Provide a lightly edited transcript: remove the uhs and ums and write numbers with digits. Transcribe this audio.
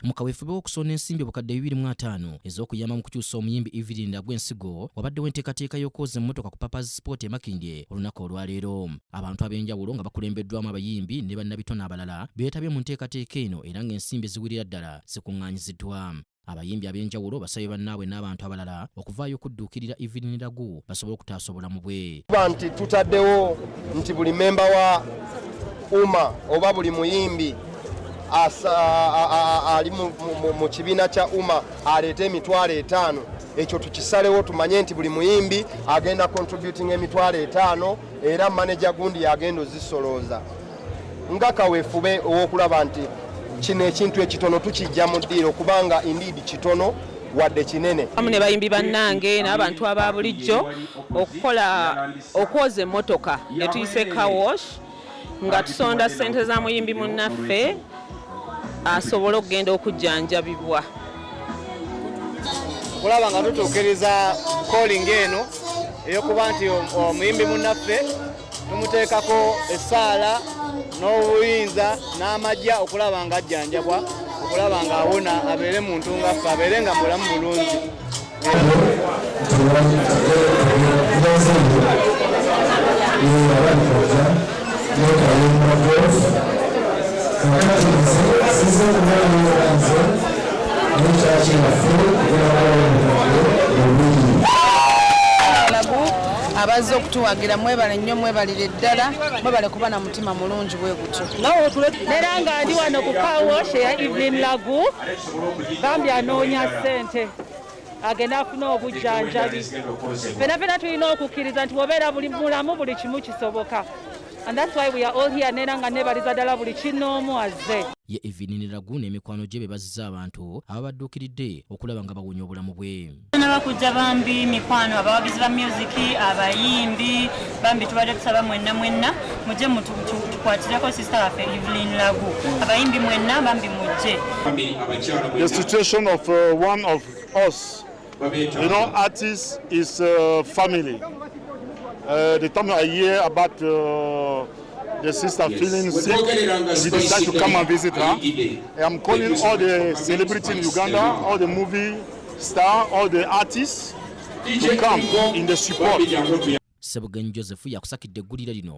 mu kaweefube w'okusona ensimbi obukadde 2.5 ez'okuyamba mu kukyusa omuyimbi Evelyn Lagu ensigo wabaddewo enteekateeka y'okwoza emmotoka ku Papa's Sport e Makindye olunaku olwaleero. Abantu ab'enjawulo nga bakulembeddwamu abayimbi ne bannabitone abalala beetabye mu nteekateeka eno era ng'ensimbi eziwirira ddala zikuŋŋaanyiziddwa. Abayimbi ab'enjawulo basabye bannaabwe n'abantu abalala okuvaayo okudduukirira Evelyn Lagu basobole okutaasa obulamu bwe. Nti tutaddewo nti buli memba wa umma oba buli muyimbi ali mu kibiina kya umma aleete emitwalo 5. Ekyo tukisalewo tumanye nti buli muyimbi agenda contributing emitwalo 5 era manager gundi yagenda ozisolooza. Nga kaweefube ow'okulaba nti kino ekintu ekitono tukijja mu ddiiro kubanga indeed kitono wadde kinene. Ne bayimbi bannange n'abantu aba bulijjo okwoza emmotoka ne tuyise car wash nga tusonda ssente za muyimbi munnaffe asobole okugenda okujjanjabibwa. Okulaba nga tutuukiriza calling eno ey'okuba nti omuyimbi munnaffe tumuteekako essaala n'obuyinza n'amajja okulaba nga ajjanjabwa, okulaba nga awona abeere muntu nga ffe, abeere nga mulamu bulungi. Abazze okutuwagira mwebale nnyo, mwebalire ddala, mwebale kuba na mutima mulungi bwe gutyo. Era nga ndi wano ku car wash eya Evelyn Lagu, Bambi anoonya ssente agenda afuna obujjanjabi. Ffenna tulina okukkiriza nti bw'obeera buli mulamu buli kimu kisoboka. And that's why we are all here nera nga nebaliza ddala buli kinoomu azze. Ye Evelyn Lagu n'emikwano gye bebaziza abantu ababadduukiridde okulaba nga bawonya obulamu bwe. N'abakujja Bambi mikwano abawagizi ba musiki abayimbi Bambi tubadde tusaba mwenna mujje tukwatirako sister waffe Evelyn Lagu. Abayimbi mwenna Bambi mujje. The situation of one of us, you know, artists is family. The time I hear about the sister feeling sick, we decided to come and visit her. I'm calling all the celebrities in Uganda, all the movie stars, all the artists to come in the support. Sebugenyi Joseph yakusakidde eggulire lino